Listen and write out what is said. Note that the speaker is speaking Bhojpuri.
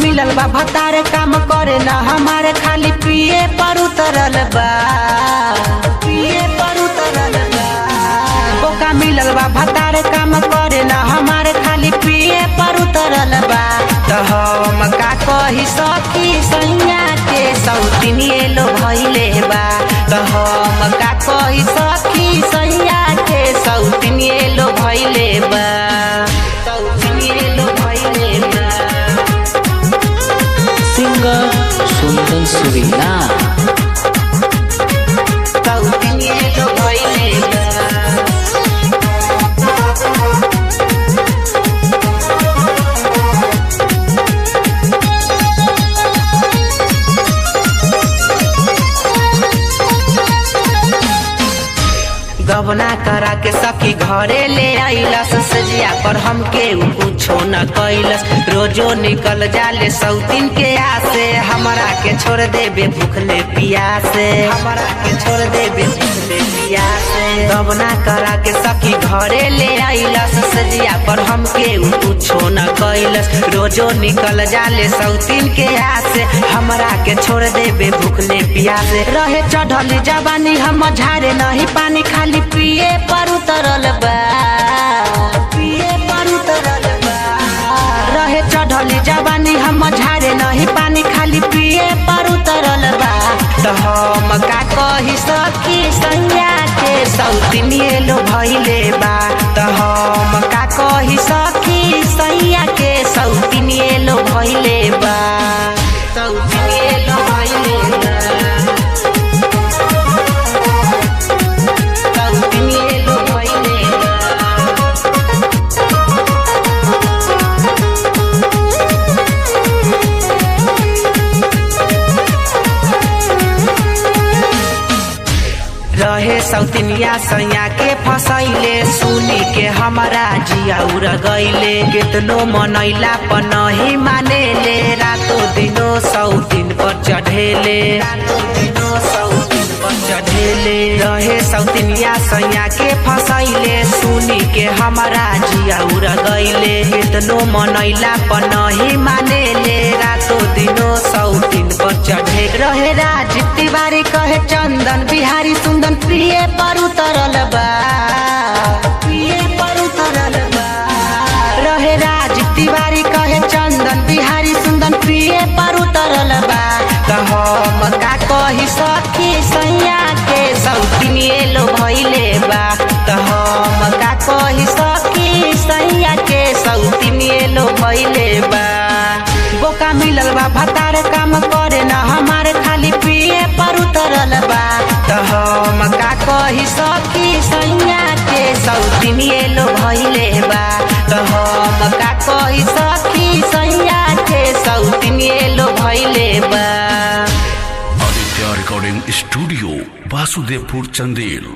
मिलल बा भतारे काम करे ना हमारे खाली पिए पर उतरल बा, पिए पर उतरल बा। बोका मिलल बा भतारे काम करे ना हमारे खाली पिए पर उतरल बा। तो हम का कही सखी सैया के सौतिनिए लो भइले बा। तो हम का कही सखी सैया के सौतिनिए लो भइले बा, सौतिनिए लो भइले बा। सिंगर सुंदर सुरीला सौतिनिए लो भइले बा। गबना करा के सखी घरे ले आइलस, सजिया पर हमके कुछो न कैलस। रोजो निकल जाले सौतीन के आसे, हमरा के छोड़ देबे भूखले पियासे, हमरा के छोड़ देबे भूखले पियासे। गबना करा के सखी घरे ले आइलस, सजिया पर हमके कुछो न कैलस। रोजो निकल जाले सौतीन के आसे, हमरा के छोड़ देबे भूखले पियासे। रहे चढ़ल जवानी हम झारे नहीं पानी खाली पिए पर उतरल बा, पिए पर उतरल बा। रहे चढ़ल जवानी हम झारे नहीं पानी खाली पिए पर उतरल बा। तो हम का कही सखी सैया के सौतिनिए लो भइले बा। तो हम का कही सखी सैया के सौतिनिए लो भइले बा, सौतिनिए लो भइले बा। रहे सौतिनिया सैया के फसैले, सुनी के हमारा जिया उड़ गईले। कितनो मनैला पर नहीं मानेले, रातों दिनों सौतिन पर चढ़ेले, रातों दिनों सौतिन पर चढ़ेले। रहे सौतिनिया सैया के फसैले, सुनी के हमारा जिया उड़ गईले। कितनो मनैला पर नहीं मानेले, रातों दिनों सौतिन पर चढ़े। रहे राज तिवारी कहे चंदन बिहारी सुंदर प्रिय पर उतरल बा, प्रिय पर उतरल बा। रहे राज तिवारी कहे चंदन बिहारी सुंदर प्रिय पर उतरल बा। तो हम का कही सखी सैया के सौतिनिए लो भइले बा। तो हम का कही सखी सैया के सौतिनिए लो भइले बा। बोका मिलल बा भतारे काम करे ना हमारे खाली पिए पर उतरल बा। तो हम का कही सखी सैया के सौतिनिए लो भइले बा। तो हम का कही सखी सैया के सौतिनिए लो भइले बा। Aditya recording studio Vasudevpur Chandel.